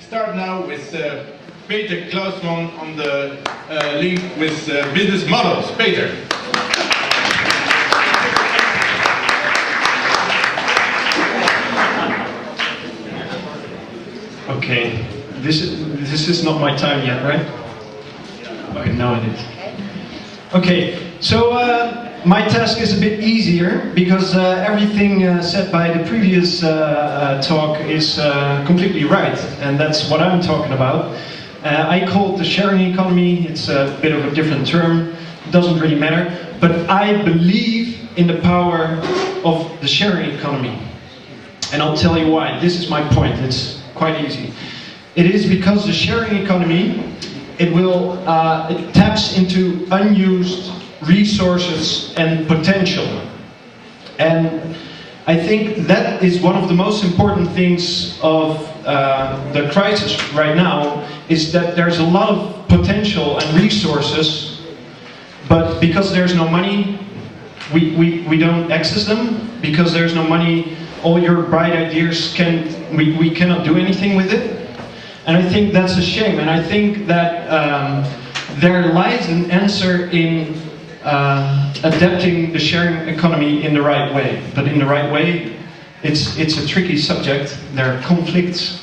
start now with Peter Clausman on the link with business models. Peter. Okay, this is not my time yet, right? Okay, now it is. Okay, so my task is a bit easier because everything said by the previous talk is completely right, and that's what I'm talking about. I call it the sharing economy. It's a bit of a different term. It doesn't really matter, but I believe in the power of the sharing economy, and I'll tell you why. This is my point. It's quite easy. It is because the sharing economy, it taps into unused resources and potential. And I think that is one of the most important things of the crisis right now, is that there's a lot of potential and resources, but because there's no money, we don't access them. Because there's no money, all your bright ideas we cannot do anything with it. And I think that's a shame, and I think that there lies an answer in adapting the sharing economy in the right way. But in the right way, it's a tricky subject. There are conflicts.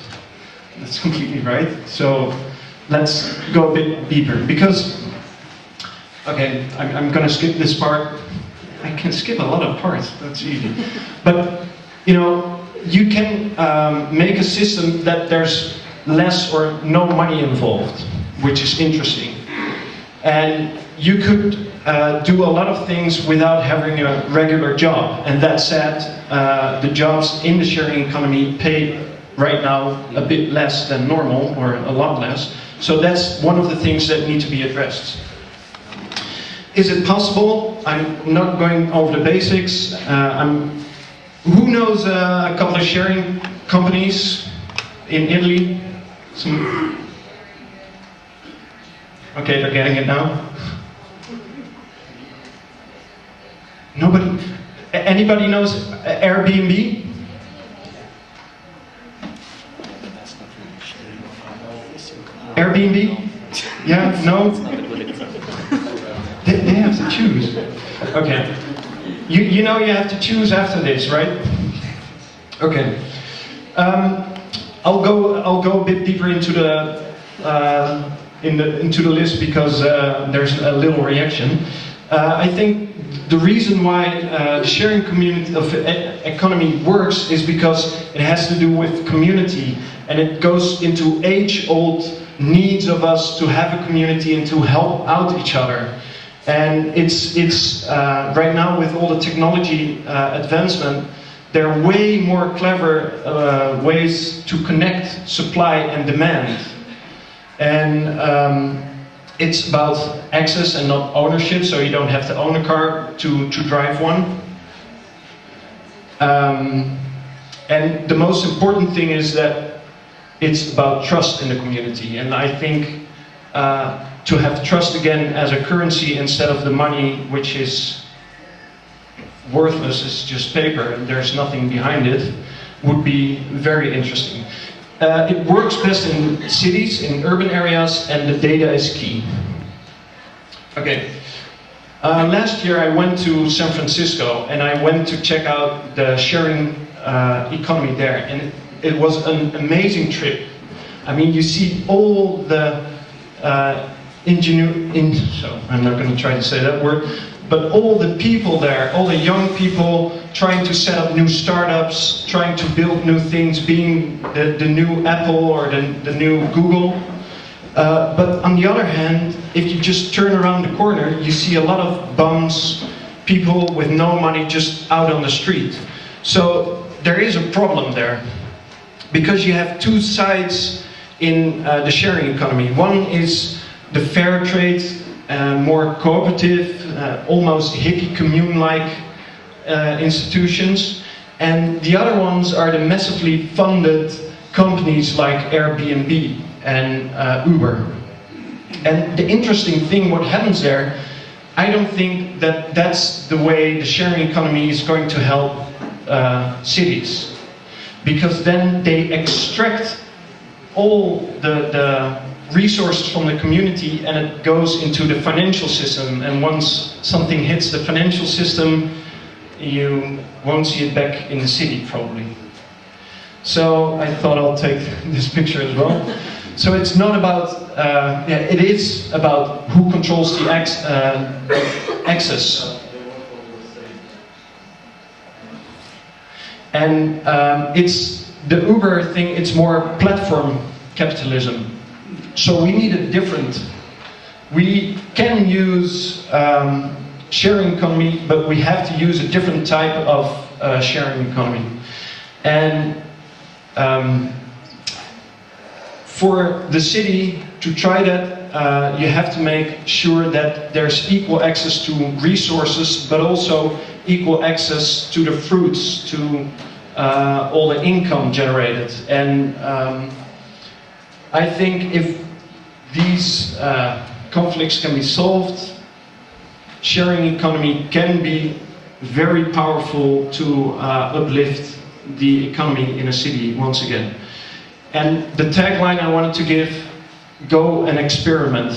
That's completely right. So let's go a bit deeper. Because, okay, I'm going to skip this part. I can skip a lot of parts. That's easy. But you know, you can make a system that there's less or no money involved, which is interesting. And you could do a lot of things without having a regular job. And that said, the jobs in the sharing economy pay right now a bit less than normal, or a lot less. So that's one of the things that need to be addressed. Is it possible? I'm not going over the basics. Who knows a couple of sharing companies in Italy? Okay, they're getting it now. Nobody? Anybody knows Airbnb? Airbnb? Yeah? No? They have to choose. Okay. You know you have to choose after this, right? Okay. I'll go a bit deeper into the into the list because there's a little reaction. I think the reason why the sharing community of economy works is because it has to do with community, and it goes into age-old needs of us to have a community and to help out each other. And it's right now, with all the technology advancement, there are way more clever ways to connect supply and demand. And it's about access and not ownership, so you don't have to own a car to drive one. And the most important thing is that it's about trust in the community. And I think to have trust again as a currency instead of the money, which is worthless, it's just paper and there's nothing behind it, would be very interesting. It works best in cities, in urban areas, and the data is key. Okay. Last year I went to San Francisco and I went to check out the sharing economy there, and it was an amazing trip. I mean, you see all the so I'm not going to try to say that word, but all the people there, all the young people trying to set up new startups, trying to build new things, being the new Apple or the new Google. But on the other hand, if you just turn around the corner, you see a lot of bums, people with no money just out on the street. So there is a problem there, because you have two sides in the sharing economy. One is the fair trade, more cooperative, almost hippie commune-like institutions, and the other ones are the massively funded companies like Airbnb and Uber. And the interesting thing, what happens there, I don't think that that's the way the sharing economy is going to help cities, because then they extract all the resources from the community and it goes into the financial system, and once something hits the financial system, you won't see it back in the city probably. So I thought I'll take this picture as well. So it's not about, it is about who controls the access. And it's the Uber thing, it's more platform capitalism. So we need a different, we can use sharing economy, but we have to use a different type of sharing economy. And for the city to try that, you have to make sure that there's equal access to resources, but also equal access to the fruits, to all the income generated. And I think if these conflicts can be solved, sharing economy can be very powerful to uplift the economy in a city once again. And the tagline I wanted to give, go and experiment.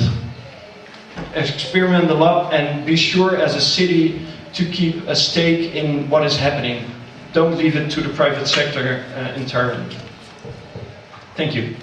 Experiment a lot and be sure as a city to keep a stake in what is happening. Don't leave it to the private sector entirely. Thank you.